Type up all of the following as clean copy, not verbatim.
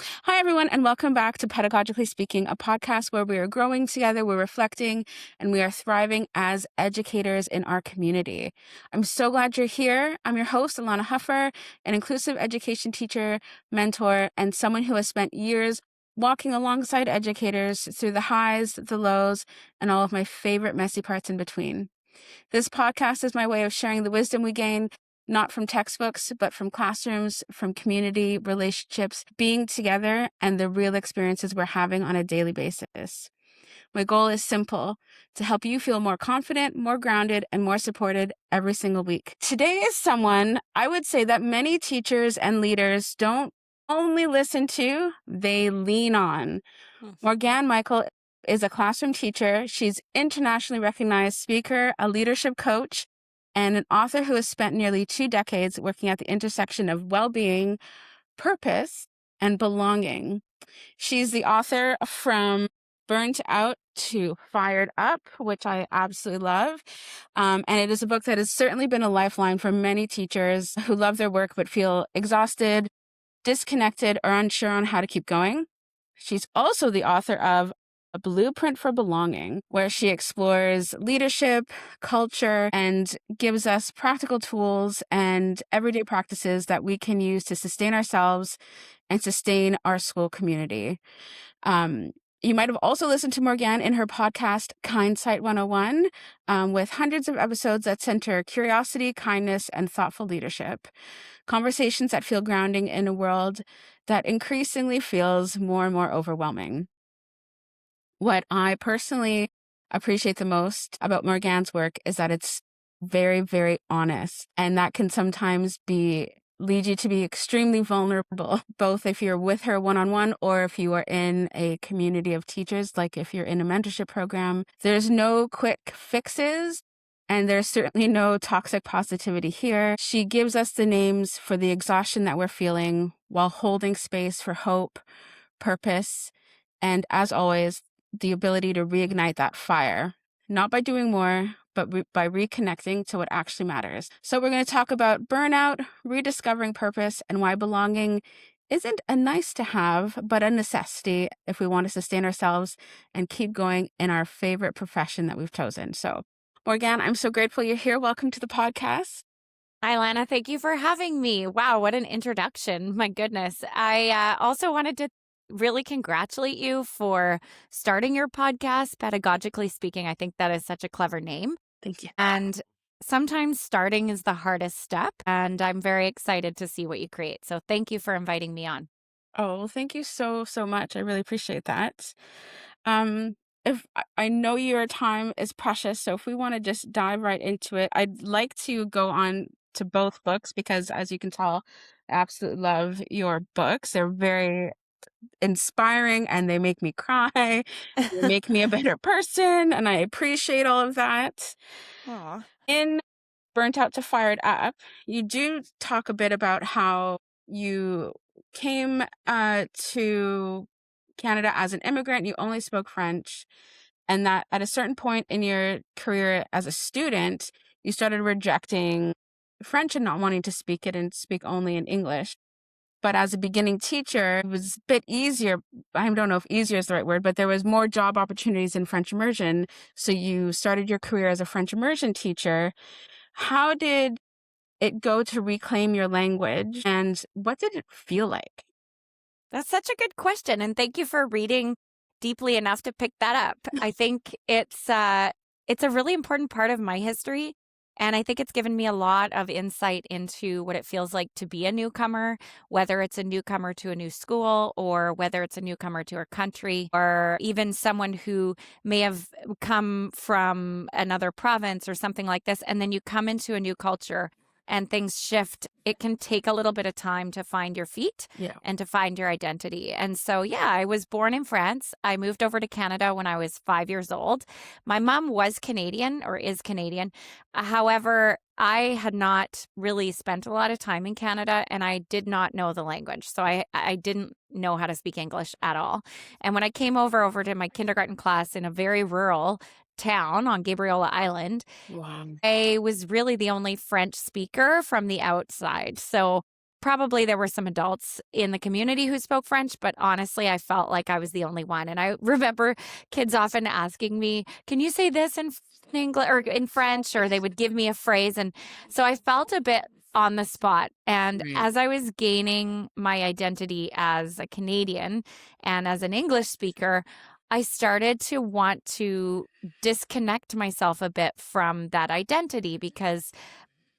Hi, everyone, and welcome back to Pedagogically Speaking, a podcast where we are growing together, we're reflecting, and we are thriving as educators in our community. I'm so glad you're here. I'm your host, Alana Huffer, an inclusive education teacher, mentor, and someone who has spent years walking alongside educators through the highs, the lows, and all of my favorite messy parts in between. This podcast is my way of sharing the wisdom we gain, not from textbooks, but from classrooms, from community, relationships, being together, and the real experiences we're having on a daily basis. My goal is simple: to help you feel more confident, more grounded, and more supported every single week. Today is someone I would say that many teachers and leaders don't only listen to, they lean on. Morgane Michael is a classroom teacher. She's internationally recognized speaker, a leadership coach, and an author who has spent nearly 2 decades working at the intersection of well-being, purpose, and belonging. She's the author from Burnt Out to Fired Up, which I absolutely love. And it is a book that has certainly been a lifeline for many teachers who love their work but feel exhausted, disconnected, or unsure on how to keep going. She's also the author of A Blueprint for Belonging, where she explores leadership, culture, and gives us practical tools and everyday practices that we can use to sustain ourselves and sustain our school community. You might have also listened to Morgane in her podcast, Kindsight 101, with hundreds of episodes that center curiosity, kindness, and thoughtful leadership. Conversations that feel grounding in a world that increasingly feels more and more overwhelming. What I personally appreciate the most about Morgane's work is that it's very, very honest, and that can sometimes lead you to be extremely vulnerable, both if you're with her one-on-one or if you are in a community of teachers, like if you're in a mentorship program. There's no quick fixes, and there's certainly no toxic positivity here. She gives us the names for the exhaustion that we're feeling while holding space for hope, purpose, and as always, the ability to reignite that fire, not by doing more, but by reconnecting to what actually matters. So we're going to talk about burnout, rediscovering purpose, and why belonging isn't a nice to have, but a necessity if we want to sustain ourselves and keep going in our favorite profession that we've chosen. So, Morgane, I'm so grateful you're here. Welcome to the podcast. Hi, Lana. Thank you for having me. Wow, what an introduction. My goodness. I also wanted to really congratulate you for starting your podcast, Pedagogically Speaking. I think that is such a clever name. Thank you. And sometimes starting is the hardest step. And I'm very excited to see what you create. So thank you for inviting me on. Oh, well, thank you so, so much. I really appreciate that. If I know your time is precious, so if we want to just dive right into it, I'd like to go on to both books because, as you can tell, I absolutely love your books. They're very inspiring and they make me cry. They make me a better person, and I appreciate all of that. Aw. In Burnt Out to Fired Up, you do talk a bit about how you came to Canada as an immigrant. You only spoke French, and that at a certain point in your career as a student, you started rejecting French and not wanting to speak it and speak only in English. But as a beginning teacher, it was a bit easier. I don't know if easier is the right word, but there was more job opportunities in French immersion. So you started your career as a French immersion teacher. How did it go to reclaim your language, and what did it feel like? That's such a good question. And thank you for reading deeply enough to pick that up. I think it's a really important part of my history. And I think it's given me a lot of insight into what it feels like to be a newcomer, whether it's a newcomer to a new school or whether it's a newcomer to our country, or even someone who may have come from another province or something like this. And then you come into a new culture and things shift. It can take a little bit of time to find your feet Yeah. and to find your identity. And so, yeah, I was born in France. I moved over to Canada when I was 5 years old. My mom was Canadian or is Canadian. However, I had not really spent a lot of time in Canada and I did not know the language. So I didn't know how to speak English at all. And when I came over to my kindergarten class in a very rural town on Gabriola Island, Wow. I was really the only French speaker from the outside. So probably there were some adults in the community who spoke French, but honestly, I felt like I was the only one. And I remember kids often asking me, can you say this in English or in French? Or they would give me a phrase. And so I felt a bit on the spot. And Right. as I was gaining my identity as a Canadian and as an English speaker, I started to want to disconnect myself a bit from that identity because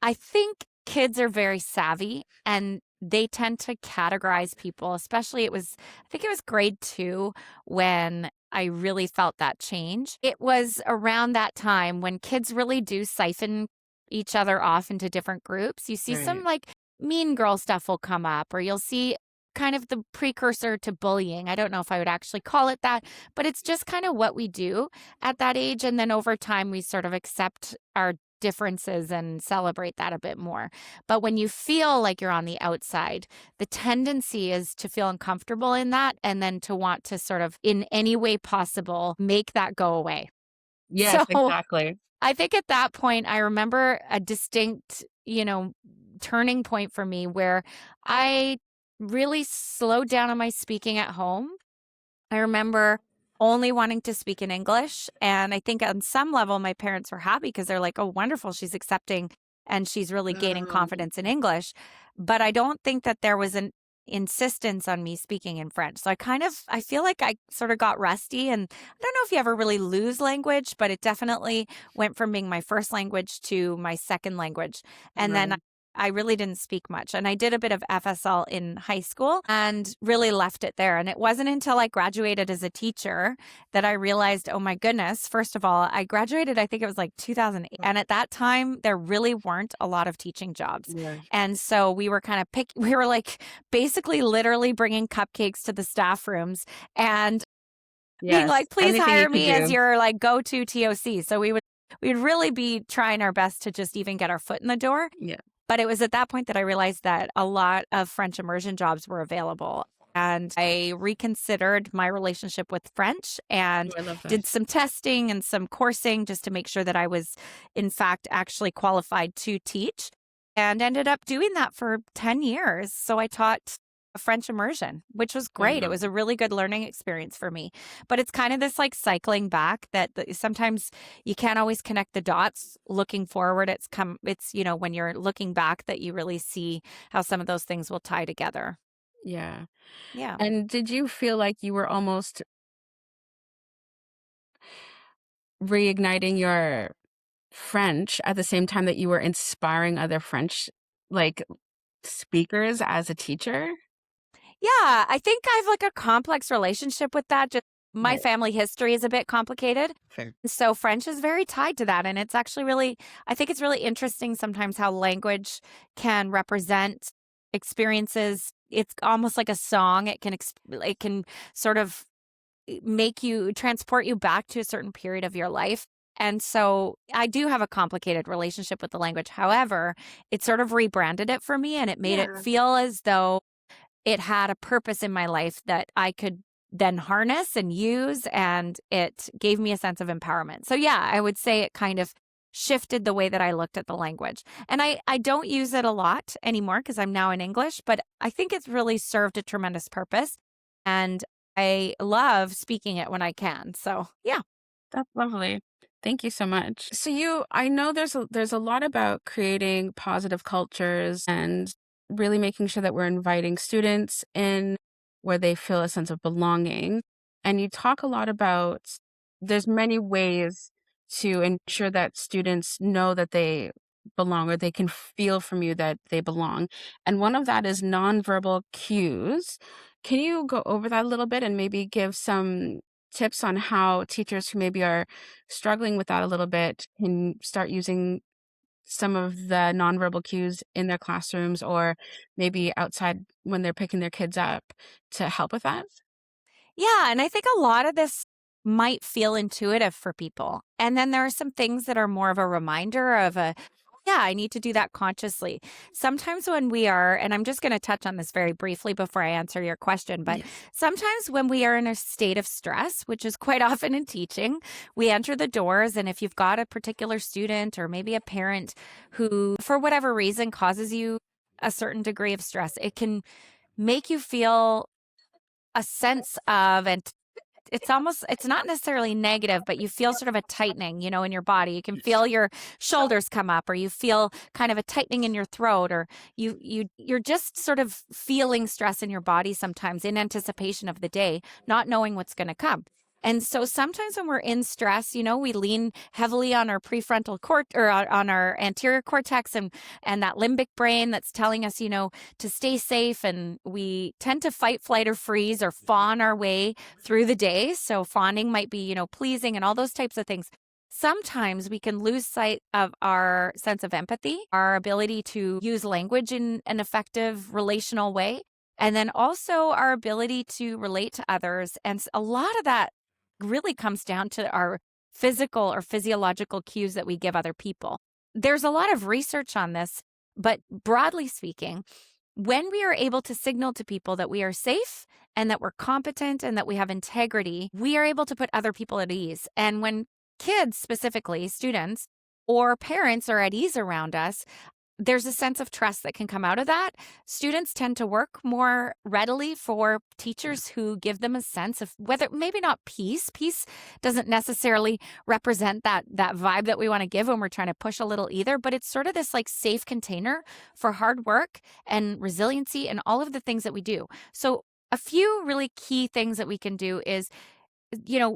I think kids are very savvy and they tend to categorize people, especially I think it was grade 2 when I really felt that change. It was around that time when kids really do siphon each other off into different groups. You see some Right. like mean girl stuff will come up, or you'll see kind of the precursor to bullying. I don't know if I would actually call it that, but it's just kind of what we do at that age. And then over time, we sort of accept our differences and celebrate that a bit more. But when you feel like you're on the outside, the tendency is to feel uncomfortable in that and then to want to sort of, in any way possible, make that go away. Yes, So exactly. I think at that point, I remember a distinct, turning point for me where I really slowed down on my speaking at home. I remember only wanting to speak in English. And I think on some level, my parents were happy because they're like, oh, wonderful. She's accepting and she's really gaining confidence in English. But I don't think that there was an insistence on me speaking in French. So I feel like I sort of got rusty. And I don't know if you ever really lose language, but it definitely went from being my first language to my second language. And then Right. I really didn't speak much. And I did a bit of FSL in high school and really left it there. And it wasn't until I graduated as a teacher that I realized, oh my goodness, first of all, I graduated, I think it was like 2008. And at that time, there really weren't a lot of teaching jobs. Yeah. And so we were kind of we were like basically literally bringing cupcakes to the staff rooms and being Yes. like, please Anything you hire could me as do. your like go-to TOC. So we'd really be trying our best to just even get our foot in the door. Yeah. But it was at that point that I realized that a lot of French immersion jobs were available. And I reconsidered my relationship with French and Oh, I love that. did some testing and some coursing just to make sure that I was, in fact, actually qualified to teach and ended up doing that for 10 years. So I taught a French immersion, which was great. It Wow. was a really good learning experience for me. But it's kind of this like cycling back that sometimes you can't always connect the dots looking forward. When you're looking back that you really see how some of those things will tie together. Yeah. Yeah. And did you feel like you were almost reigniting your French at the same time that you were inspiring other French, like, speakers as a teacher? Yeah, I think I have like a complex relationship with that. Just my Right. family history is a bit complicated. Fair. So French is very tied to that. And it's actually I think it's really interesting sometimes how language can represent experiences. It's almost like a song. It can sort of transport you back to a certain period of your life. And so I do have a complicated relationship with the language. However, it sort of rebranded it for me and it made it Yeah. feel as though it had a purpose in my life that I could then harness and use, and it gave me a sense of empowerment. So yeah, I would say it kind of shifted the way that I looked at the language. And I don't use it a lot anymore because I'm now in English, but I think it's really served a tremendous purpose. And I love speaking it when I can. So yeah. That's lovely. Thank you so much. So I know there's a lot about creating positive cultures and really making sure that we're inviting students in where they feel a sense of belonging. And you talk a lot about there's many ways to ensure that students know that they belong or they can feel from you that they belong. And one of that is nonverbal cues. Can you go over that a little bit and maybe give some tips on how teachers who maybe are struggling with that a little bit can start using some of the nonverbal cues in their classrooms or maybe outside when they're picking their kids up to help with that? Yeah, and I think a lot of this might feel intuitive for people. And then there are some things that are more of a reminder of yeah, I need to do that consciously. Sometimes when we are, and I'm just going to touch on this very briefly before I answer your question, but Yes. sometimes when we are in a state of stress, which is quite often in teaching, we enter the doors. And if you've got a particular student or maybe a parent who, for whatever reason, causes you a certain degree of stress. It can make you feel a sense of, and it's not necessarily negative, but you feel sort of a tightening, in your body. You can feel your shoulders come up, or you feel kind of a tightening in your throat, or you're just sort of feeling stress in your body sometimes in anticipation of the day, not knowing what's going to come. And so sometimes when we're in stress, we lean heavily on our prefrontal or on our anterior cortex and that limbic brain that's telling us, to stay safe. And we tend to fight, flight, or freeze, or fawn our way through the day. So fawning might be, pleasing and all those types of things. Sometimes we can lose sight of our sense of empathy, our ability to use language in an effective relational way, and then also our ability to relate to others. And a lot of that really comes down to our physical or physiological cues that we give other people. There's a lot of research on this, but broadly speaking, when we are able to signal to people that we are safe and that we're competent and that we have integrity, we are able to put other people at ease. And when kids, specifically students or parents, are at ease around us, there's a sense of trust that can come out of that. Students tend to work more readily for teachers who give them a sense of, whether maybe not peace. Peace doesn't necessarily represent that vibe that we want to give when we're trying to push a little either, but it's sort of this like safe container for hard work and resiliency and all of the things that we do. So a few really key things that we can do is,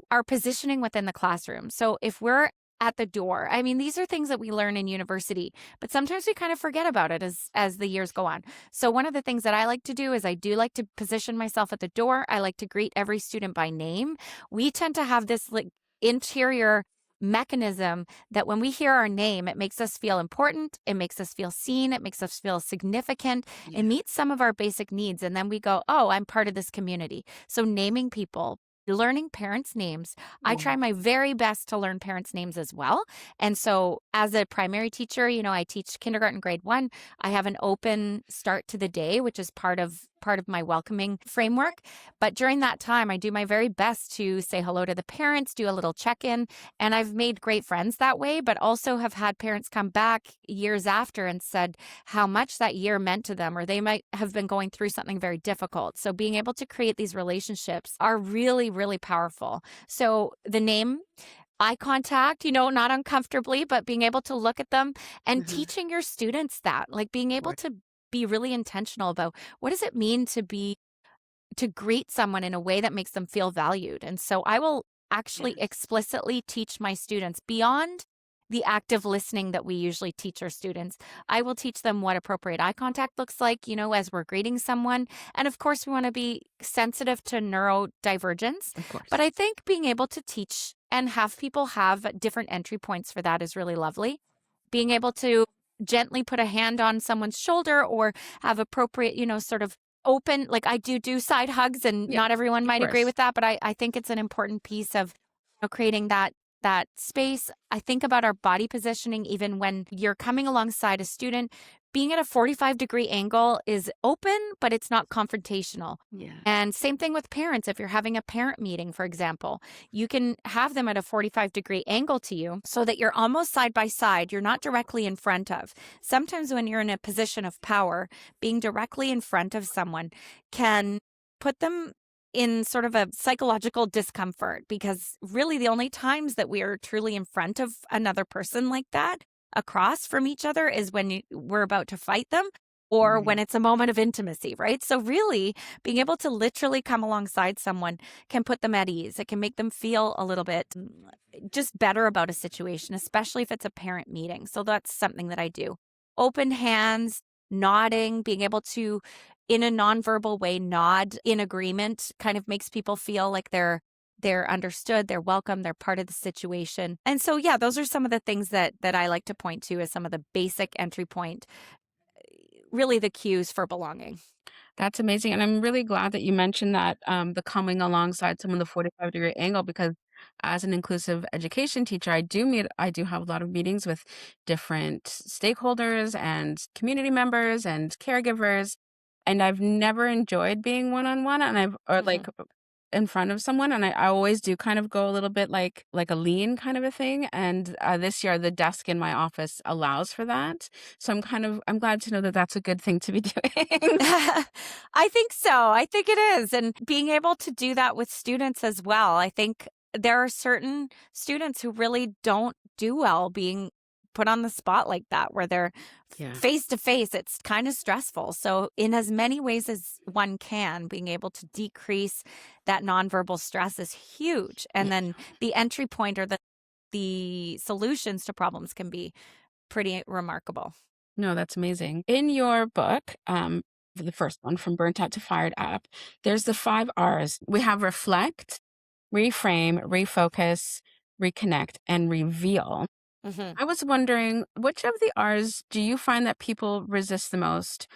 our positioning within the classroom. So if we're at the door, I mean, these are things that we learn in university, but sometimes we kind of forget about it as the years go on. So one of the things that I like to do is I do like to position myself at the door. I like to greet every student by name. We tend to have this like interior mechanism that when we hear our name, it makes us feel important. It makes us feel seen. It makes us feel significant. It meets some of our basic needs. And then we go, oh, I'm part of this community. So naming people, learning parents' names. I try my very best to learn parents' names as well. And so as a primary teacher, I teach kindergarten grade 1. I have an open start to the day, which is part of my welcoming framework. But during that time, I do my very best to say hello to the parents, do a little check-in. And I've made great friends that way, but also have had parents come back years after and said how much that year meant to them, or they might have been going through something very difficult. So being able to create these relationships are really, really powerful. So the name, eye contact, not uncomfortably, but being able to look at them and teaching your students that, like being able to be really intentional about what does it mean to greet someone in a way that makes them feel valued. And so I will actually explicitly teach my students beyond the active listening that we usually teach our students. I will teach them what appropriate eye contact looks like, as we're greeting someone. And of course, we want to be sensitive to neurodivergence. Of course. But I think being able to teach and have people have different entry points for that is really lovely. Being able to gently put a hand on someone's shoulder or have appropriate, sort of open, like I do side hugs, and not everyone might agree with that, but I think it's an important piece of creating that space. I think about our body positioning, even when you're coming alongside a student, being at a 45-degree angle is open, but it's not confrontational. And same thing with parents. If you're having a parent meeting, for example, you can have them at a 45-degree angle to you so that you're almost side by side. You're not directly in front of. Sometimes when you're in a position of power, being directly in front of someone can put them in sort of a psychological discomfort, because really the only times that we are truly in front of another person like that, across from each other, is when we're about to fight them or when it's a moment of intimacy, right? So really being able to literally come alongside someone can put them at ease. It can make them feel a little bit just better about a situation, especially if it's a parent meeting. So that's something that I do. Open hands, nodding, being able to, in a nonverbal way, nod in agreement kind of makes people feel like they're understood, they're welcome, they're part of the situation. And so, yeah, those are some of the things that I like to point to as some of the basic entry point, really the cues for belonging. That's amazing. And I'm really glad that you mentioned that the coming alongside someone the 45-degree angle, because as an inclusive education teacher, I do have a lot of meetings with different stakeholders and community members and caregivers. And I've never enjoyed being one-on-one, and in front of someone, and I always do kind of go a little bit like a lean kind of a thing, and, this year, the desk in my office allows for that, so I'm glad to know that that's a good thing to be doing. I think so. I think it is. And being able to do that with students as well. I think there are certain students who really don't do well being put on the spot like that, where they're Yeah. face to face. It's kind of stressful. So, in as many ways as one can, being able to decrease that nonverbal stress is huge. And Yeah. then the entry point or the solutions to problems can be pretty remarkable. No, that's amazing. In your book, the first one, From Burnt Out to Fired Up, there's the 5 R's. We have reflect, reframe, refocus, reconnect, and reveal. Hmm. I was wondering, which of the R's do you find that people resist the most?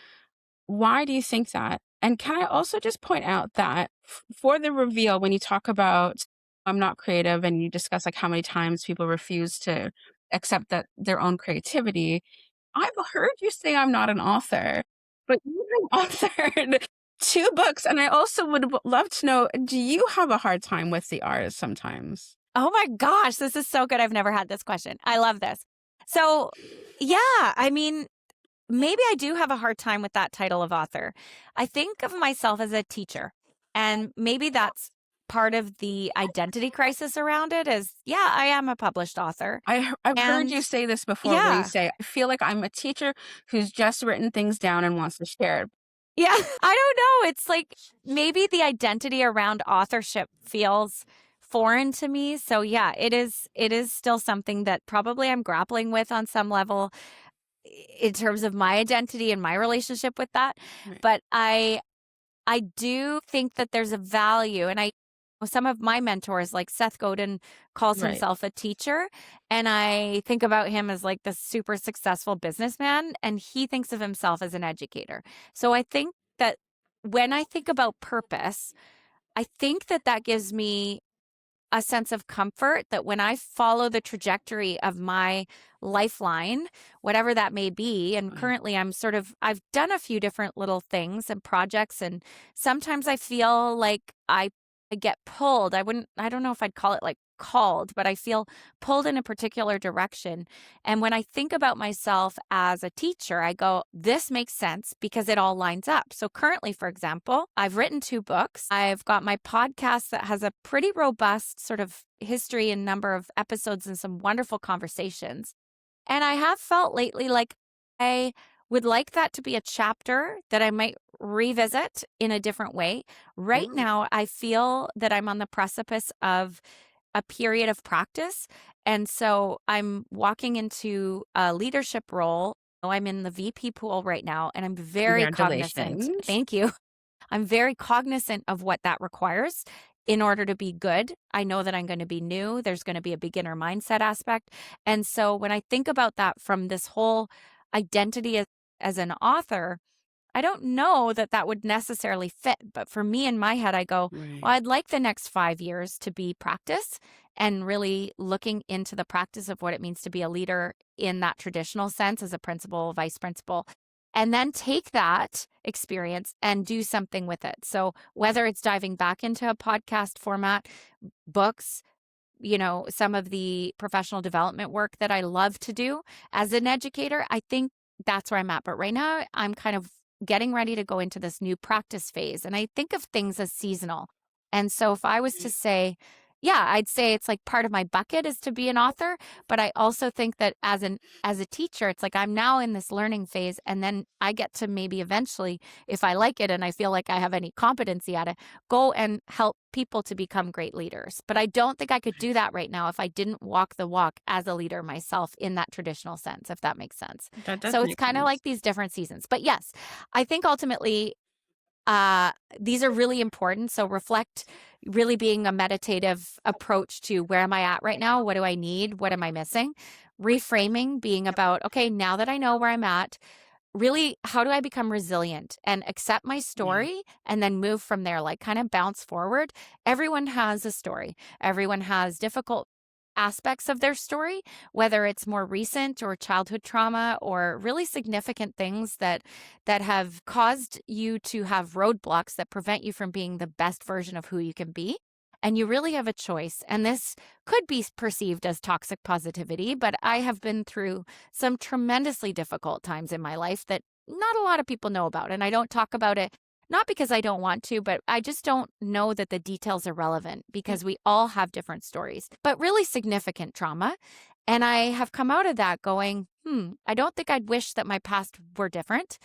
Why do you think that? And can I also just point out that for the reveal, when you talk about I'm not creative and you discuss like how many times people refuse to accept that their own creativity, I've heard you say I'm not an author, but you have authored 2 books, and I also would love to know, do you have a hard time with the R's sometimes? Oh my gosh, this is so good. I've never had this question. I love this. So, yeah, I mean, maybe I do have a hard time with that title of author. I think of myself as a teacher, and maybe that's part of the identity crisis around it is, yeah, I am a published author. I've heard And you say this before where you yeah, say, "I feel like I'm a teacher who's just written things down and wants to share it." yeah, I don't know. It's like maybe the identity around authorship feels foreign to me. So yeah, it is still something that probably I'm grappling with on some level in terms of my identity and my relationship with that. Right. But I do think that there's a value, and some of my mentors, like Seth Godin, calls Right. himself a teacher, and I think about him as like this super successful businessman, and he thinks of himself as an educator. So I think that when I think about purpose, I think that that gives me a sense of comfort that when I follow the trajectory of my lifeline, whatever that may be, and Right. currently I've done a few different little things and projects, and sometimes I feel like I get pulled. I don't know if I'd call it like called, but I feel pulled in a particular direction. And when I think about myself as a teacher, I go, this makes sense because it all lines up. So currently, for example, I've written 2 books. I've got my podcast that has a pretty robust sort of history and number of episodes and some wonderful conversations. And I have felt lately like I would like that to be a chapter that I might revisit in a different way. Right Ooh. now, I feel that I'm on the precipice of a period of practice. And so I'm walking into a leadership role. I'm in the VP pool right now, and I'm very cognizant. Congratulations. Thank you. I'm very cognizant of what that requires in order to be good. I know that I'm going to be new. There's going to be a beginner mindset aspect. And so when I think about that from this whole identity as an author, I don't know that that would necessarily fit. But for me in my head, I go, Right. well, I'd like the next 5 years to be practice and really looking into the practice of what it means to be a leader in that traditional sense as a principal, vice principal, and then take that experience and do something with it. So whether it's diving back into a podcast format, books, some of the professional development work that I love to do as an educator, I think that's where I'm at. But right now, I'm kind of getting ready to go into this new practice phase. And I think of things as seasonal. And so if I was to say, yeah, I'd say it's like part of my bucket is to be an author, but I also think that as a teacher, it's like I'm now in this learning phase, and then I get to maybe eventually, if I like it and I feel like I have any competency at it, go and help people to become great leaders. But I don't think I could do that right now if I didn't walk the walk as a leader myself in that traditional sense, if that makes sense. That does So it's make kind of sense. like these different seasons. But yes, I think ultimately these are really important. So reflect really being a meditative approach to where am I at right now? What do I need? What am I missing? Reframing being about, okay, now that I know where I'm at, really, how do I become resilient and accept my Yeah. story and then move from there, like kind of bounce forward? Everyone has a story. Everyone has difficult aspects of their story, whether it's more recent or childhood trauma or really significant things that have caused you to have roadblocks that prevent you from being the best version of who you can be. And you really have a choice. And this could be perceived as toxic positivity, but I have been through some tremendously difficult times in my life that not a lot of people know about. And I don't talk about it, not because I don't want to, but I just don't know that the details are relevant because we all have different stories, but really significant trauma. And I have come out of that going, I don't think I'd wish that my past were different.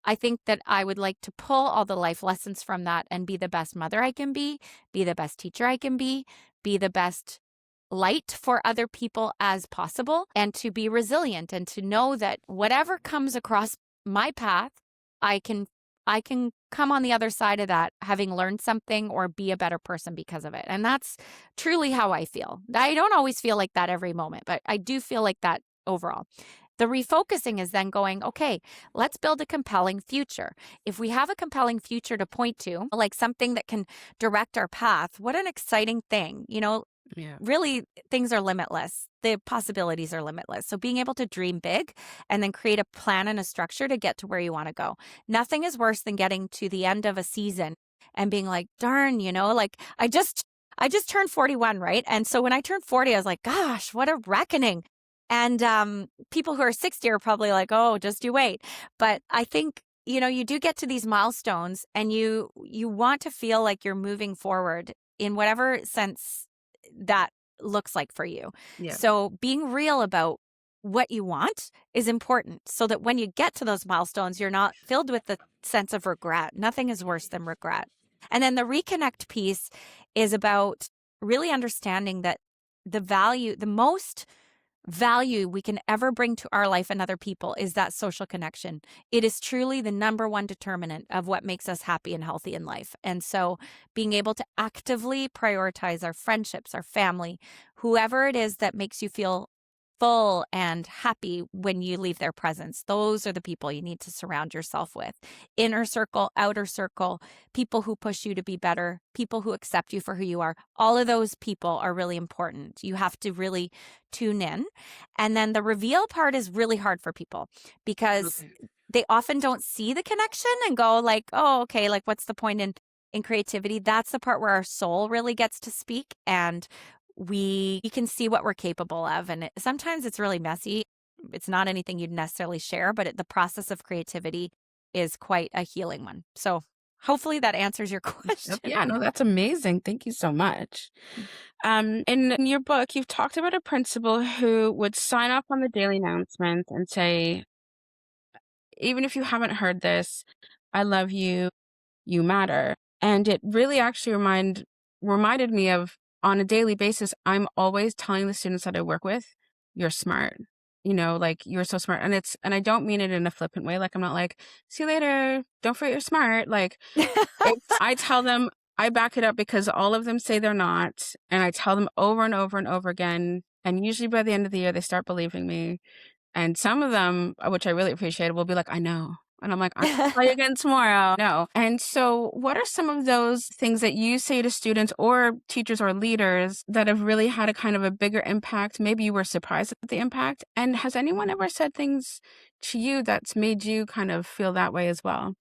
I think that I would like to pull all the life lessons from that and be the best mother I can be the best teacher I can be the best light for other people as possible, and to be resilient and to know that whatever comes across my path, I can come on the other side of that having learned something or be a better person because of it. And that's truly how I feel. I don't always feel like that every moment, but I do feel like that overall. The refocusing is then going, okay, let's build a compelling future. If we have a compelling future to point to, like something that can direct our path, what an exciting thing. Yeah. Really, things are limitless. The possibilities are limitless. So being able to dream big and then create a plan and a structure to get to where you want to go. Nothing is worse than getting to the end of a season and being like, darn, like I just turned 41, right? And so when I turned 40, I was like, gosh, what a reckoning. And people who are 60 are probably like, oh, just you wait. But I think, you do get to these milestones and you want to feel like you're moving forward in whatever sense that looks like for you. Yeah. So being real about what you want is important so that when you get to those milestones, you're not filled with the sense of regret. Nothing is worse than regret. And then the reconnect piece is about really understanding that the most value we can ever bring to our life and other people is that social connection. It is truly the number one determinant of what makes us happy and healthy in life. And so being able to actively prioritize our friendships, our family, whoever it is that makes you feel full and happy when you leave their presence. Those are the people you need to surround yourself with. Inner circle, outer circle, people who push you to be better, people who accept you for who you are. All of those people are really important. You have to really tune in. And then the reveal part is really hard for people because they often don't see the connection and go like, oh, okay, like what's the point in creativity? That's the part where our soul really gets to speak and we can see what we're capable of. And sometimes it's really messy. It's not anything you'd necessarily share, but the process of creativity is quite a healing one. So hopefully that answers your question. Yeah, no, that's amazing. Thank you so much. In your book, you've talked about a principal who would sign off on the daily announcements and say, even if you haven't heard this, I love you, you matter. And it really actually reminded me of, on a daily basis, I'm always telling the students that I work with, you're smart. Like you're so smart. And I don't mean it in a flippant way. Like I'm not like, see you later, don't forget you're smart. Like I tell them, I back it up because all of them say they're not. And I tell them over and over and over again. And usually by the end of the year, they start believing me. And some of them, which I really appreciate, will be like, I know. And I'm like, I'll tell you again tomorrow. No. And so what are some of those things that you say to students or teachers or leaders that have really had a kind of a bigger impact? Maybe you were surprised at the impact. And has anyone ever said things to you that's made you kind of feel that way as well?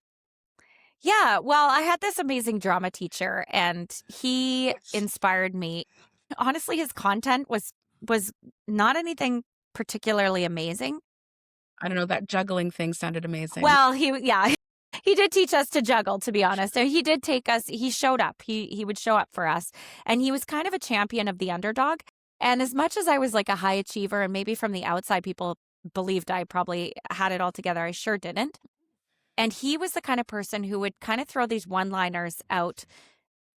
Yeah, well, I had this amazing drama teacher and he inspired me. Honestly, his content was not anything particularly amazing. I don't know, that juggling thing sounded amazing. Well, he did teach us to juggle, to be honest. So he did take us, he showed up. He would show up for us. And he was kind of a champion of the underdog. And as much as I was like a high achiever and maybe from the outside people believed I probably had it all together, I sure didn't. And he was the kind of person who would kind of throw these one-liners out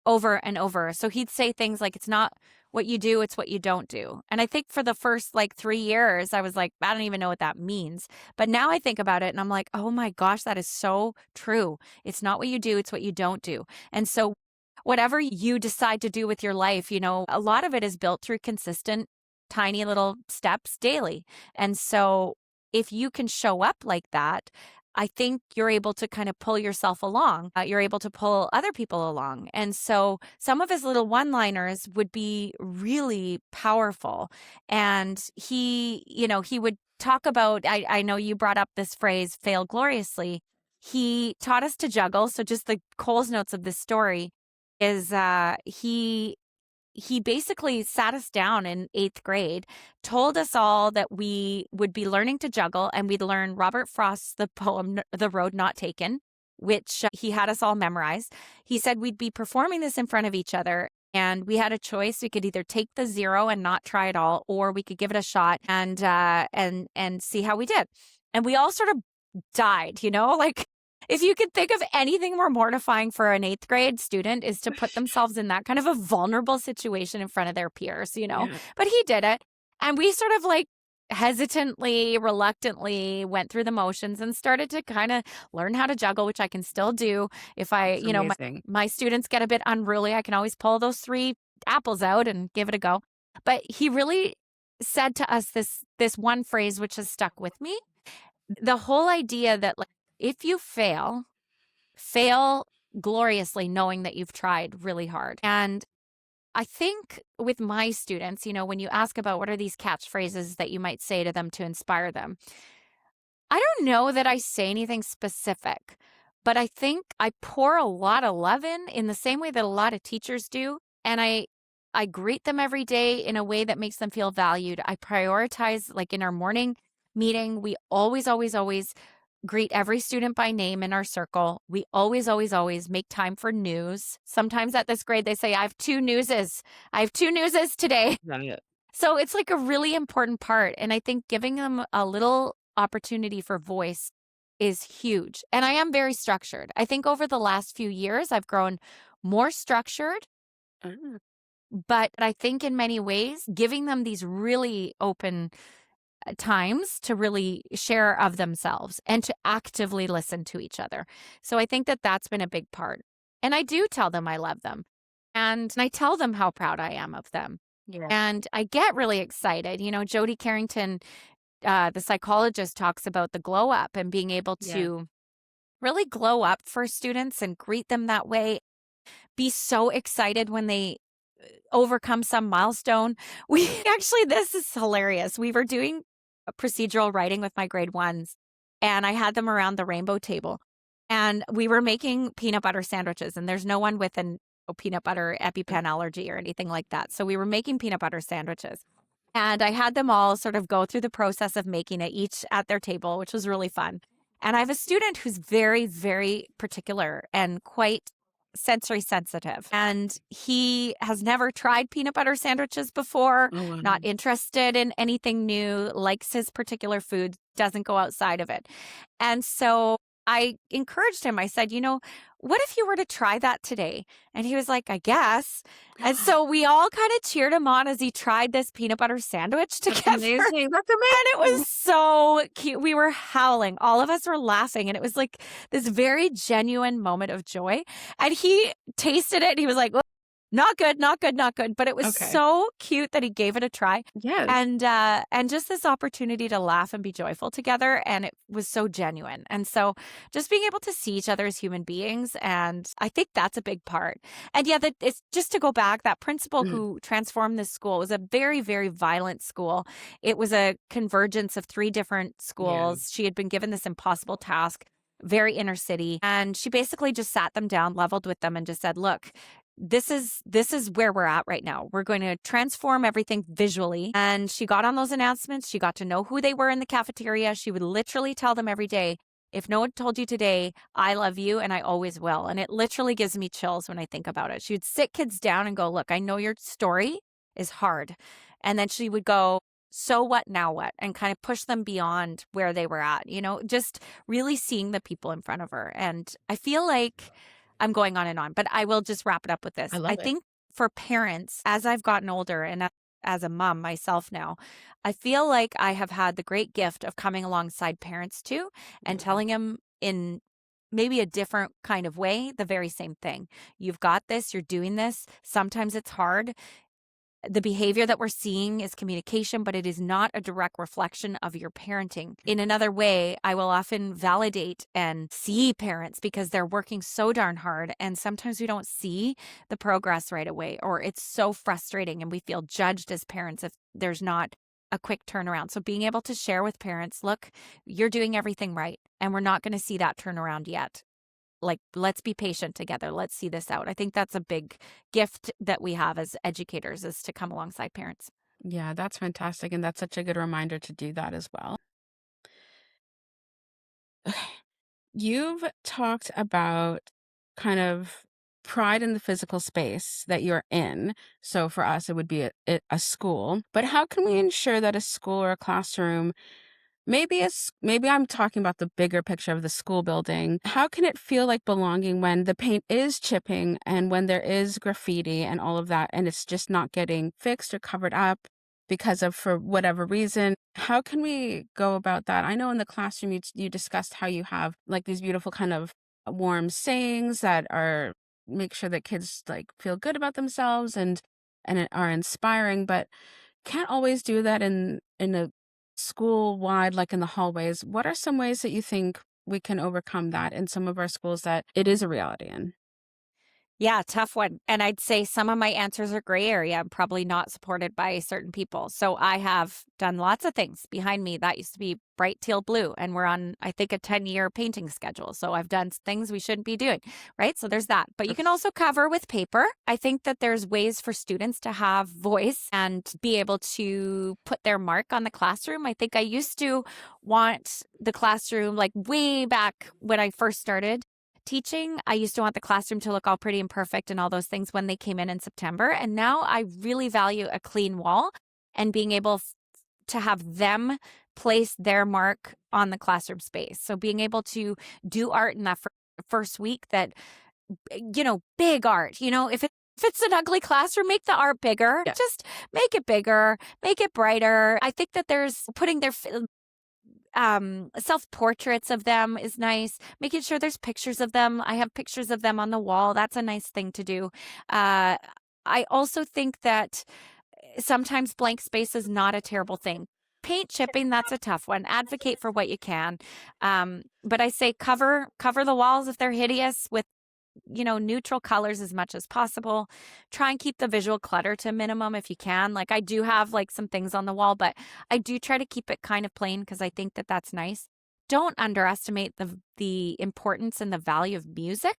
over and over. So he'd say things like, it's not what you do, it's what you don't do. And I think for the first 3 years, I was like, I don't even know what that means. But now I think about it and I'm like, oh my gosh, that is so true. It's not what you do, it's what you don't do. And so whatever you decide to do with your life, a lot of it is built through consistent, tiny little steps daily. And so if you can show up like that, I think you're able to kind of pull yourself along. You're able to pull other people along. And so some of his little one-liners would be really powerful. And he would talk about, I know you brought up this phrase, fail gloriously. He taught us to juggle. So just the Coles notes of this story is he basically sat us down in 8th grade, told us all that we would be learning to juggle, and we'd learn Robert Frost's the poem The Road Not Taken, which he had us all memorize. He said we'd be performing this in front of each other, and we had a choice. We could either take the 0 and not try at all, or we could give it a shot and see how we did. And we all sort of died, like if you could think of anything more mortifying for an 8th grade student is to put themselves in that kind of a vulnerable situation in front of their peers, Yeah. but he did it. And we sort of hesitantly, reluctantly went through the motions and started to kind of learn how to juggle, which I can still do. If It's amazing. my students get a bit unruly, I can always pull those 3 apples out and give it a go. But he really said to us this one phrase, which has stuck with me. The whole idea that if you fail gloriously, knowing that you've tried really hard. And I think with my students, when you ask about what are these catchphrases that you might say to them to inspire them, I don't know that I say anything specific, but I think I pour a lot of love in the same way that a lot of teachers do. And I greet them every day in a way that makes them feel valued. I prioritize, in our morning meeting, we always, always, always greet every student by name in our circle. We always, always, always make time for news. Sometimes at this grade, they say, I have 2 newses. I have 2 newses today. Right. So it's a really important part. And I think giving them a little opportunity for voice is huge. And I am very structured. I think over the last few years, I've grown more structured. Ah, But I think in many ways, giving them these really open times to really share of themselves and to actively listen to each other. So I think that that's been a big part. And I do tell them I love them. And I tell them how proud I am of them. yeah. And I get really excited. Jody Carrington, the psychologist, talks about the glow up and being able Yeah. to really glow up for students and greet them that way. Be so excited when they overcome some milestone. This is hilarious. We were doing a procedural writing with my grade 1s, and I had them around the rainbow table, and we were making peanut butter sandwiches, and there's no one with a peanut butter EpiPen allergy or anything like that. So we were making peanut butter sandwiches, and I had them all sort of go through the process of making it, each at their table, which was really fun. And I have a student who's very, very particular and quite sensory sensitive. And he has never tried peanut butter sandwiches before, Oh, wow. not interested in anything new, likes his particular food, doesn't go outside of it. And so I encouraged him. I said, what if you were to try that today? And he was like, I guess. And so we all kind of cheered him on as he tried this peanut butter sandwich That's together. amazing. That's And it amazing. was so cute. We were howling. All of us were laughing. And it was this very genuine moment of joy. And he tasted it. And he was like, not good, not good, not good. But it was Okay. so cute that he gave it a try. Yes. And just this opportunity to laugh and be joyful together. And it was so genuine. And so just being able to see each other as human beings. And I think that's a big part. And yeah, that it's just to go back, that principal who transformed this school was a very, very violent school. It was a convergence of 3 different schools. She had been given this impossible task, very inner city. And she basically just sat them down, leveled with them, and just said, look, this is where we're at right now. We're going to transform everything visually. And she got on those announcements. She got to know who they were in the cafeteria. She would literally tell them every day, if no one told you today, I love you and I always will. And it literally gives me chills when I think about it. She would sit kids down and go, look, I know your story is hard. And then she would go, so what, now what? And kind of push them beyond where they were at, just really seeing the people in front of her. And I feel like I'm going on and on, but I will just wrap it up with this. I love I it. think for parents, as I've gotten older and as a mom myself now, I feel like I have had the great gift of coming alongside parents too and telling them in maybe a different kind of way the very same thing. You've got this, you're doing this. Sometimes it's hard. The behavior that we're seeing is communication, but it is not a direct reflection of your parenting. In another way, I will often validate and see parents because they're working so darn hard. And sometimes we don't see the progress right away, or it's so frustrating and we feel judged as parents if there's not a quick turnaround. So being able to share with parents, look, you're doing everything right, and we're not going to see that turnaround yet. Like, let's be patient together. Let's see this out. I think that's a big gift that we have as educators, is to come alongside parents. Yeah, that's fantastic. And that's such a good reminder to do that as well. You've talked about kind of pride in the physical space that you're in. So for us, it would be a school. But how can we ensure that a school or a classroom, maybe I'm talking about the bigger picture of the school building. How can it feel like belonging when the paint is chipping and when there is graffiti and all of that, and it's just not getting fixed or covered up because of for whatever reason? How can we go about that? I know in the classroom you discussed how you have like these beautiful kind of warm sayings that are make sure that kids like feel good about themselves and it are inspiring, but can't always do that in a school wide, like in the hallways. What are some ways that you think we can overcome that in some of our schools that it is a reality in? Yeah, tough one. And I'd say some of my answers are gray area. I'm probably not supported by certain people. So I have done lots of things behind me. That used to be bright teal blue. And we're on, I think, a 10-year painting schedule. So I've done things we shouldn't be doing, right? So there's that. But you can also cover with paper. I think that there's ways for students to have voice and be able to put their mark on the classroom. I think I used to want the classroom, like way back when I first started teaching, I used to want the classroom to look all pretty and perfect and all those things when they came in September. And now I really value a clean wall and being able to have them place their mark on the classroom space. So being able to do art in that first week that, big art, if it's an ugly classroom, make the art bigger. Yeah. Just make it bigger, make it brighter. I think that there's putting their self-portraits of them is nice. Making sure there's pictures of them. I have pictures of them on the wall. That's a nice thing to do. I also think that sometimes blank space is not a terrible thing. Paint chipping, that's a tough one. Advocate for what you can. But I say cover the walls if they're hideous with neutral colors as much as possible. Try and keep the visual clutter to a minimum if you can. Like I do have like some things on the wall, but I do try to keep it kind of plain because I think that that's nice. Don't underestimate the importance and the value of music.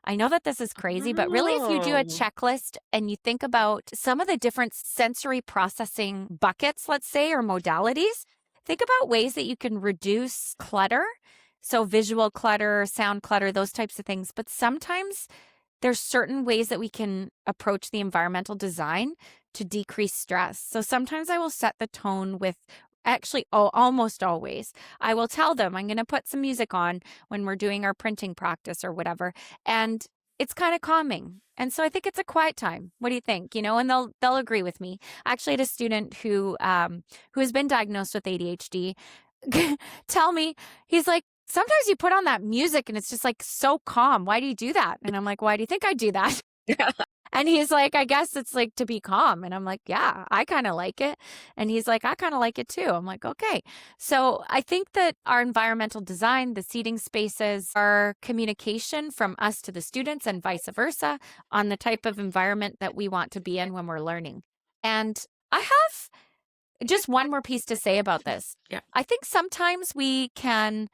I know that this is crazy, but really if you do a Oh. checklist and you think about some of the different sensory processing buckets, let's say, or modalities, think about ways that you can reduce clutter. So visual clutter, sound clutter, those types of things. But sometimes there's certain ways that we can approach the environmental design to decrease stress. So sometimes I will set the tone with actually, almost always, I will tell them I'm going to put some music on when we're doing our printing practice or whatever. And it's kind of calming. And so I think it's a quiet time. What do you think? And they'll agree with me. I actually had a student who has been diagnosed with ADHD tell me, he's like, sometimes you put on that music and it's just like so calm. Why do you do that? And I'm like, why do you think I do that? And he's like, I guess it's like to be calm. And I'm like, yeah, I kind of like it. And he's like, I kind of like it too. I'm like, okay. So I think that our environmental design, the seating spaces, our communication from us to the students and vice versa on the type of environment that we want to be in when we're learning. And I have just one more piece to say about this. Yeah. I think sometimes we can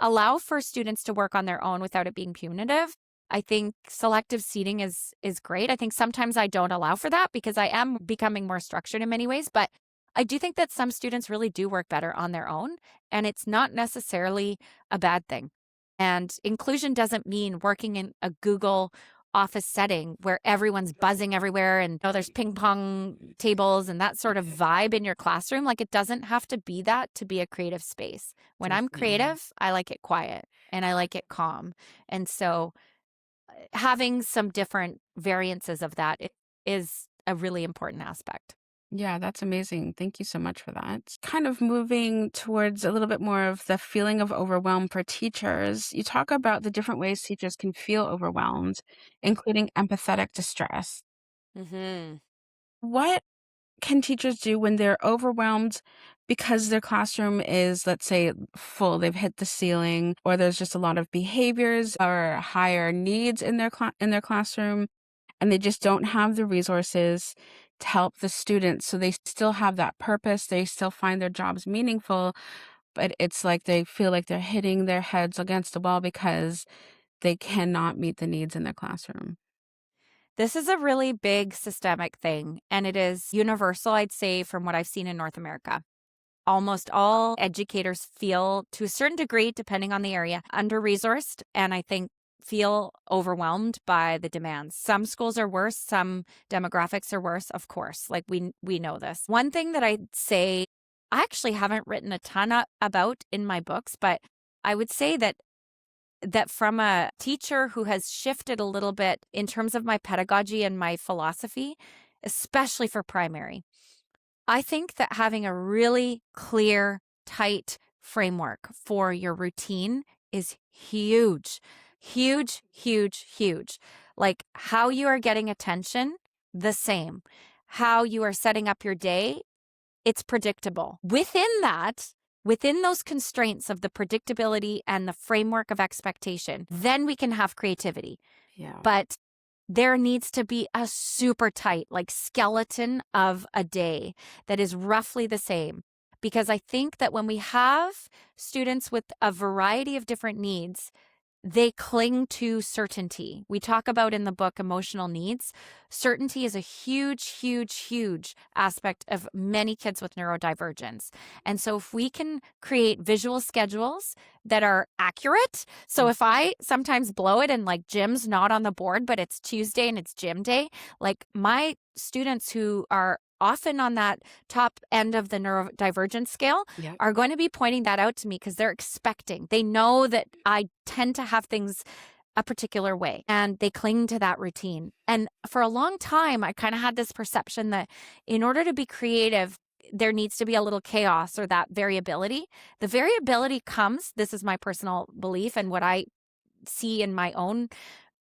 allow for students to work on their own without it being punitive. I think selective seating is great. I think sometimes I don't allow for that because I am becoming more structured in many ways, but I do think that some students really do work better on their own, and it's not necessarily a bad thing. And inclusion doesn't mean working in a Google office setting where everyone's buzzing everywhere and there's ping pong tables and that sort of vibe in your classroom. Like it doesn't have to be that to be a creative space. When I'm Definitely. creative, I like it quiet and I like it calm. And so having some different variances of that is a really important aspect. Yeah, that's amazing. Thank you so much for that. Kind of moving towards a little bit more of the feeling of overwhelm for teachers. You talk about the different ways teachers can feel overwhelmed, including empathetic distress. Hmm. What can teachers do when they're overwhelmed because their classroom is, let's say, full, they've hit the ceiling, or there's just a lot of behaviors or higher needs in their classroom, and they just don't have the resources to help the students. So they still have that purpose, they still find their jobs meaningful, but it's like they feel like they're hitting their heads against the wall because they cannot meet the needs in their classroom. This is a really big systemic thing, and it is universal, I'd say, from what I've seen in North America. Almost all educators feel, to a certain degree, depending on the area, under-resourced, and I think feel overwhelmed by the demands. Some schools are worse, some demographics are worse, of course. Like we know this. One thing that I'd say I actually haven't written a ton about in my books, but I would say that from a teacher who has shifted a little bit in terms of my pedagogy and my philosophy, especially for primary, I think that having a really clear, tight framework for your routine is huge, huge, huge, huge. Like how you are getting attention, the same. How you are setting up your day, it's predictable. Within that, within those constraints of the predictability and the framework of expectation, then we can have creativity. Yeah. But there needs to be a super tight, like skeleton of a day that is roughly the same. Because I think that when we have students with a variety of different needs, they cling to certainty. We talk about in the book emotional needs. Certainty is a huge, huge, huge aspect of many kids with neurodivergence. And so if we can create visual schedules that are accurate. So if I sometimes blow it and like gym's not on the board, but it's Tuesday and it's gym day, like my students who are often on that top end of the neurodivergence scale Yep. are going to be pointing that out to me because they're expecting. They know that I tend to have things a particular way and they cling to that routine. And for a long time, I kind of had this perception that in order to be creative, there needs to be a little chaos or that variability. The variability comes, this is my personal belief and what I see in my own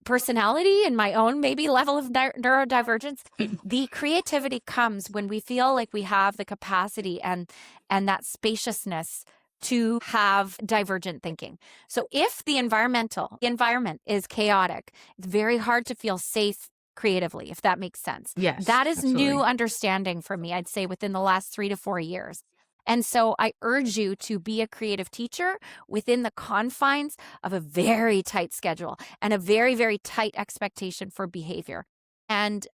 personality and my own maybe level of neurodivergence. The creativity comes when we feel like we have the capacity and that spaciousness to have divergent thinking. So if the environment is chaotic, it's very hard to feel safe creatively, if that makes sense. Yes, That is absolutely. new understanding for me, I'd say within the last 3 to 4 years. And so I urge you to be a creative teacher within the confines of a very tight schedule and a very, very tight expectation for behavior. And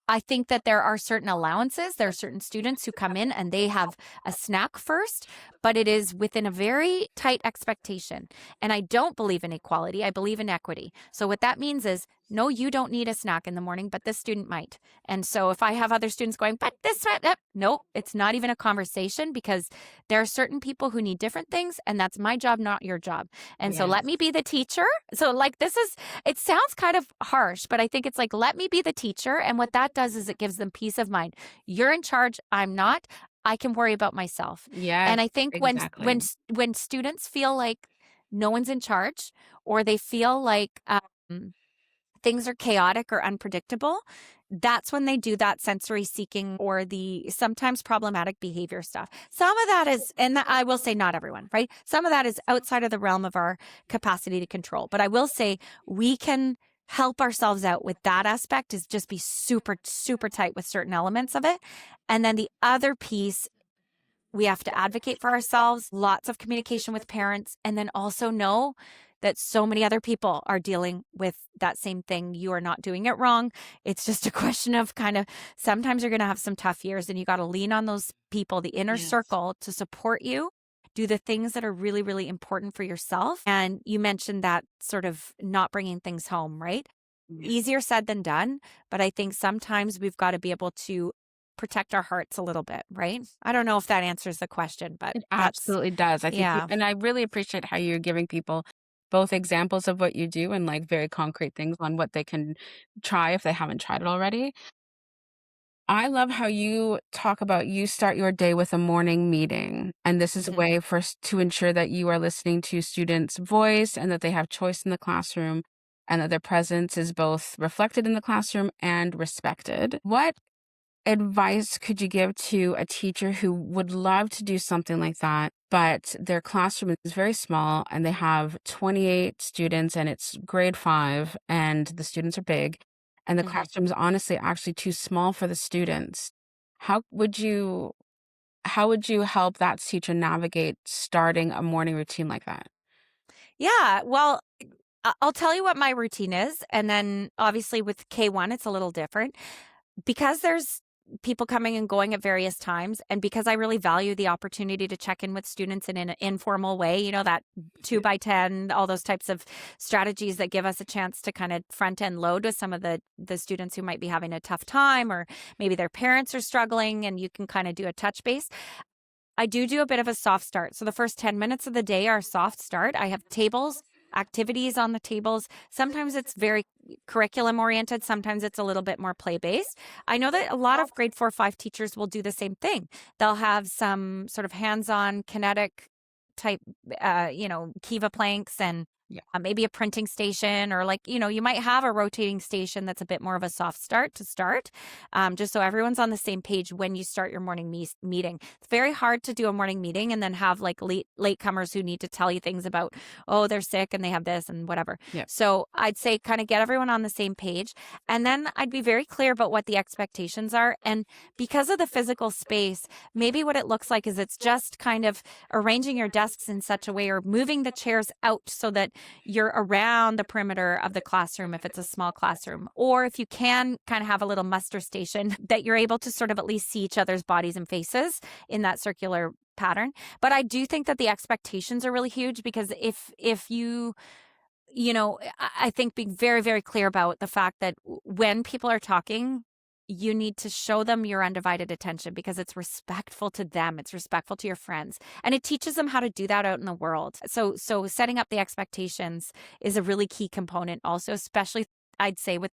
I think that there are certain allowances. There are certain students who come in and they have a snack first, but it is within a very tight expectation. And I don't believe in equality. I believe in equity. So what that means is, no, you don't need a snack in the morning, but this student might. And so if I have other students going, but this, no, it's not even a conversation because there are certain people who need different things and that's my job, not your job. And so let me be the teacher. So like it sounds kind of harsh, but I think it's like, let me be the teacher. And what that does is it gives them peace of mind. You're in charge. I'm not. I can worry about myself. Yes, And I think exactly. when students feel like no one's in charge or they feel like things are chaotic or unpredictable, that's when they do that sensory seeking or the sometimes problematic behavior stuff. Some of that is, and I will say not everyone, right? Some of that is outside of the realm of our capacity to control. But I will say we can help ourselves out with that aspect is just be super, super tight with certain elements of it. And then the other piece, we have to advocate for ourselves, lots of communication with parents, and then also know that so many other people are dealing with that same thing. You are not doing it wrong. It's just a question of kind of sometimes you're going to have some tough years and you got to lean on those people, the inner circle to support you. Do the things that are really, really important for yourself. And you mentioned that sort of not bringing things home, right? Easier said than done. But I think sometimes we've got to be able to protect our hearts a little bit, right? I don't know if that answers the question, but It that's, absolutely does. I think yeah. and I really appreciate how you're giving people both examples of what you do and, like, very concrete things on what they can try if they haven't tried it already. I love how you talk about you start your day with a morning meeting, and this is a Mhm. way for us to ensure that you are listening to students' voice and that they have choice in the classroom and that their presence is both reflected in the classroom and respected. What advice could you give to a teacher who would love to do something like that, but their classroom is very small and they have 28 students and it's grade 5 and the students are big and the Mhm. classroom is honestly actually too small for the students? How would you how would you help that teacher navigate starting a morning routine like that? Yeah, well, I'll tell you what my routine is, and then obviously with K1, it's a little different. Because there's people coming and going at various times, and because I really value the opportunity to check in with students in an informal way, that 2 by 10, all those types of strategies that give us a chance to kind of front end load with some of the students who might be having a tough time, or maybe their parents are struggling and you can kind of do a touch base. I do a bit of a soft start. So the first 10 minutes of the day are a soft start. I have tables, activities on the tables. Sometimes it's very curriculum oriented, sometimes it's a little bit more play based. I know that a lot of grade 4, 5 teachers will do the same thing. They'll have some sort of hands on kinetic type, Kiva planks and Yeah. maybe a printing station, or you might have a rotating station that's a bit more of a soft start to start, just so everyone's on the same page when you start your morning meeting. It's very hard to do a morning meeting and then have like latecomers who need to tell you things about, oh, they're sick and they have this and whatever. Yeah. So I'd say kind of get everyone on the same page. And then I'd be very clear about what the expectations are. And because of the physical space, maybe what it looks like is it's just kind of arranging your desks in such a way, or moving the chairs out so that you're around the perimeter of the classroom if it's a small classroom. Or if you can kind of have a little muster station that you're able to sort of at least see each other's bodies and faces in that circular pattern. But I do think that the expectations are really huge, because if I think being very, very clear about the fact that when people are talking, you need to show them your undivided attention, because it's respectful to them. It's respectful to your friends. And it teaches them how to do that out in the world. So setting up the expectations is a really key component also, especially I'd say with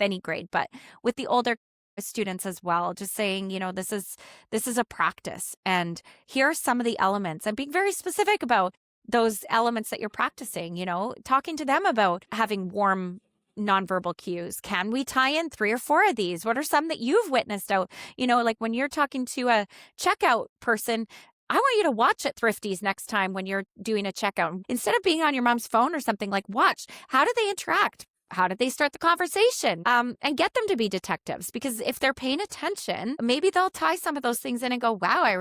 any grade, but with the older students as well, just saying, this is a practice, and here are some of the elements, and being very specific about those elements that you're practicing, talking to them about having warm nonverbal cues. Can we tie in 3 or 4 of these? What are some that you've witnessed out? Like when you're talking to a checkout person, I want you to watch at Thrifties next time when you're doing a checkout. Instead of being on your mom's phone or something, like watch, how do they interact? How did they start the conversation? And get them to be detectives, because if they're paying attention, maybe they'll tie some of those things in and go, wow,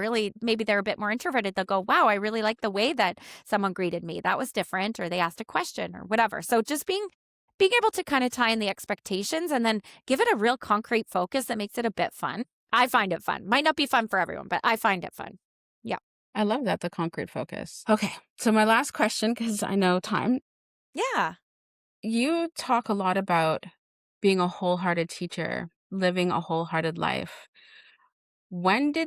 maybe they're a bit more introverted. They'll go, wow, I really like the way that someone greeted me. That was different, or they asked a question or whatever. So just being able to kind of tie in the expectations and then give it a real concrete focus that makes it a bit fun. I find it fun. Might not be fun for everyone, but I find it fun. Yeah. I love that, the concrete focus. Okay. So my last question, because I know time. Yeah. You talk a lot about being a wholehearted teacher, living a wholehearted life. When did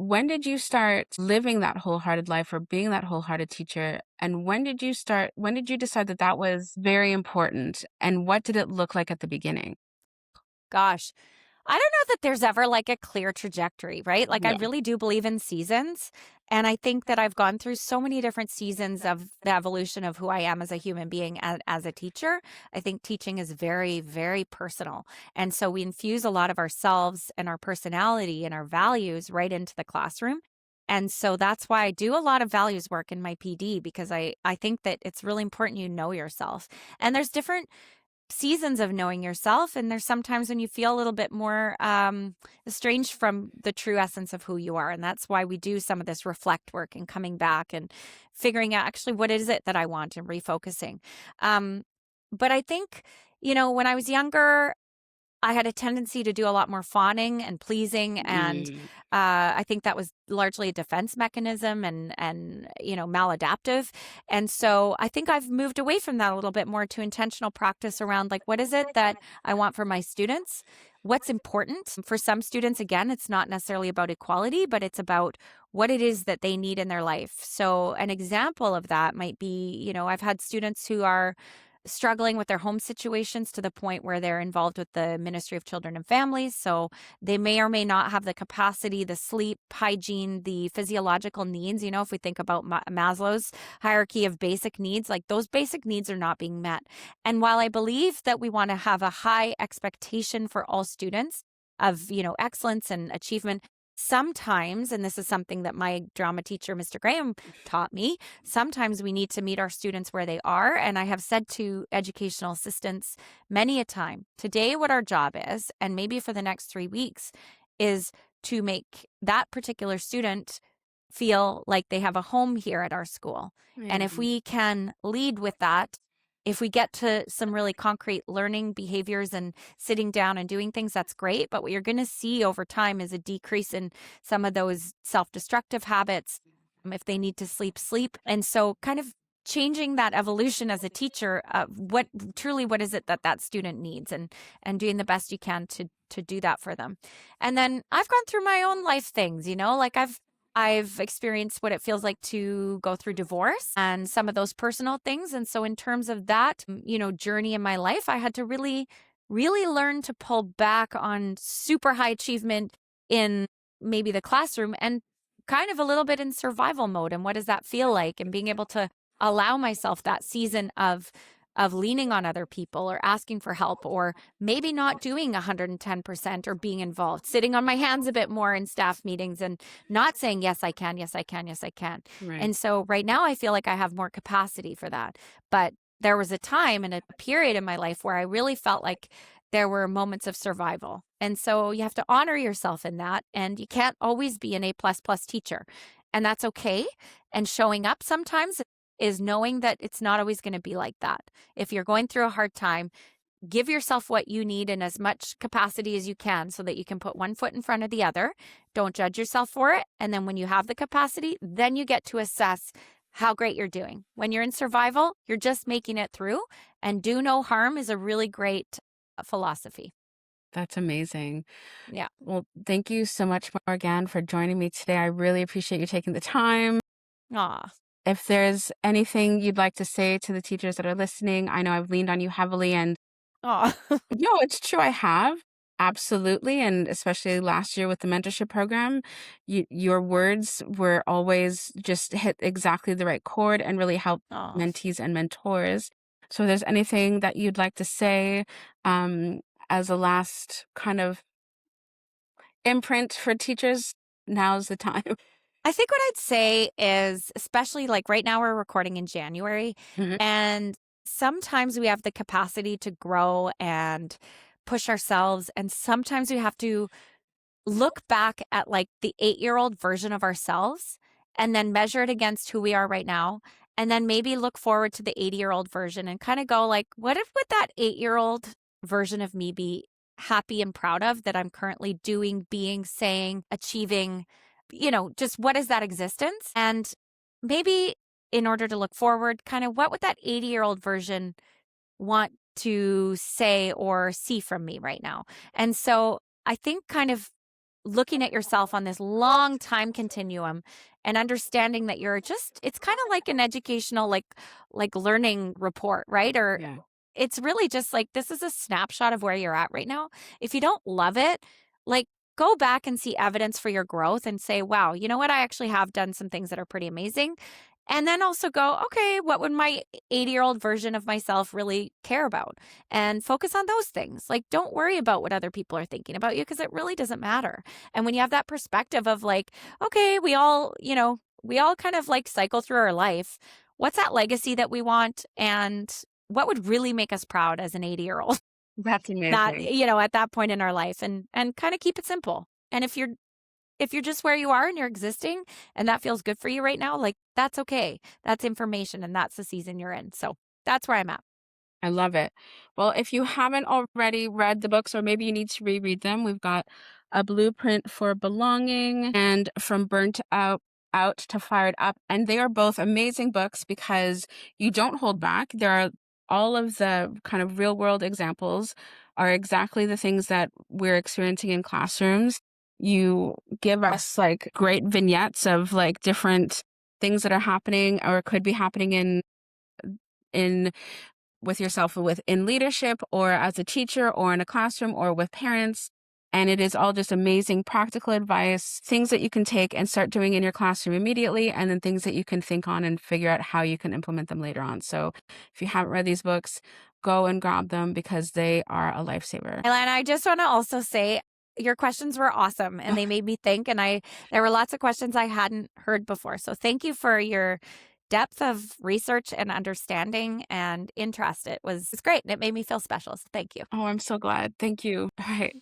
when did you start living that wholehearted life or being that wholehearted teacher? And when did you decide that that was very important? And what did it look like at the beginning? Gosh. I don't know that there's ever like a clear trajectory, right? Like I Yeah. really do believe in seasons. And I think that I've gone through so many different seasons of the evolution of who I am as a human being and as a teacher. I think teaching is very, very personal. And so we infuse a lot of ourselves and our personality and our values right into the classroom. And so that's why I do a lot of values work in my PD, because I think that it's really important you know yourself. And there's different seasons of knowing yourself, and there's sometimes when you feel a little bit more estranged from the true essence of who you are, and that's why we do some of this reflect work and coming back and figuring out actually what is it that I want and refocusing. But I think when I was younger, I had a tendency to do a lot more fawning and pleasing, and Mm. I think that was largely a defense mechanism and maladaptive. And so I think I've moved away from that a little bit more to intentional practice around like, what is it that I want for my students? What's important for some students? Again, it's not necessarily about equality, but it's about what it is that they need in their life. So an example of that might be, I've had students who are struggling with their home situations to the point where they're involved with the Ministry of Children and Families. So they may or may not have the capacity, the sleep, hygiene, the physiological needs. If we think about Maslow's hierarchy of basic needs, like those basic needs are not being met. And while I believe that we want to have a high expectation for all students, excellence and achievement. Sometimes, and this is something that my drama teacher, Mr. Graham, taught me, sometimes we need to meet our students where they are. And I have said to educational assistants many a time, today, what our job is, and maybe for the next 3 weeks, is to make that particular student feel like they have a home here at our school. And Yeah. if we can lead with that, if we get to some really concrete learning behaviors and sitting down and doing things, that's great. But what you're going to see over time is a decrease in some of those self-destructive habits. If they need to sleep, sleep. And so kind of changing that evolution as a teacher, what is it that student needs, and doing the best you can to do that for them. And then I've gone through my own life things, like I've experienced what it feels like to go through divorce and some of those personal things. And so in terms of that, journey in my life, I had to really, really learn to pull back on super high achievement in maybe the classroom and kind of a little bit in survival mode. And what does that feel like? And being able to allow myself that season of leaning on other people or asking for help, or maybe not doing 110% or being involved, sitting on my hands a bit more in staff meetings and not saying, yes, I can, yes, I can, yes, I can. Right. And so right now I feel like I have more capacity for that. But there was a time and a period in my life where I really felt like there were moments of survival. And so you have to honor yourself in that. And you can't always be an A++ teacher. And that's okay. And showing up sometimes is knowing that it's not always going to be like that. If you're going through a hard time, give yourself what you need in as much capacity as you can so that you can put one foot in front of the other. Don't judge yourself for it. And then when you have the capacity, then you get to assess how great you're doing. When you're in survival, you're just making it through, and do no harm is a really great philosophy. That's amazing. Yeah. Well, thank you so much, Morgane, for joining me today. I really appreciate you taking the time. Aw. If there's anything you'd like to say to the teachers that are listening, I know I've leaned on you heavily, and Aw. no, it's true. I have. Absolutely. And especially last year with the mentorship program, your words were always just hit exactly the right chord and really help Aw. mentees and mentors. So if there's anything that you'd like to say as a last kind of imprint for teachers, now's the time. I think what I'd say is, especially like right now, we're recording in January, Mhm. and sometimes we have the capacity to grow and push ourselves. And sometimes we have to look back at like the 8-year-old version of ourselves and then measure it against who we are right now. And then maybe look forward to the 80-year-old version and kind of go like, what would that 8-year-old version of me be happy and proud of that I'm currently doing, being, saying, achieving, just what is that existence? And maybe in order to look forward, kind of what would that 80-year-old version want to say or see from me right now? And so I think kind of looking at yourself on this long time continuum and understanding that it's kind of like an educational, like learning report, right? Or Yeah. it's really just like, this is a snapshot of where you're at right now. If you don't love it, like, go back and see evidence for your growth and say, wow, you know what? I actually have done some things that are pretty amazing. And then also go, okay, what would my 80-year-old version of myself really care about? And focus on those things. Like, don't worry about what other people are thinking about you, because it really doesn't matter. And when you have that perspective of like, okay, we all kind of like cycle through our life. What's that legacy that we want? And what would really make us proud as an 80-year-old? That's That, amazing. at that point in our life, and kind of keep it simple. And if you're just where you are and you're existing and that feels good for you right now, like, that's okay. That's information, and that's the season you're in. So that's where I'm at. I love it. Well, if you haven't already read the books, or maybe you need to reread them, we've got A Blueprint for Belonging and From Burnt Out to Fired Up. And they are both amazing books because you don't hold back. There are all of the kind of real world examples are exactly the things that we're experiencing in classrooms. You give us like great vignettes of like different things that are happening or could be happening in with yourself in leadership or as a teacher or in a classroom or with parents. And it is all just amazing practical advice, things that you can take and start doing in your classroom immediately, and then things that you can think on and figure out how you can implement them later on. So if you haven't read these books, go and grab them because they are a lifesaver. And I just want to also say, Your questions were awesome and they made me think, and there were lots of questions I hadn't heard before. So thank you for your depth of research and understanding and interest. It's great and it made me feel special. So thank you. Oh, I'm so glad. Thank you. All right.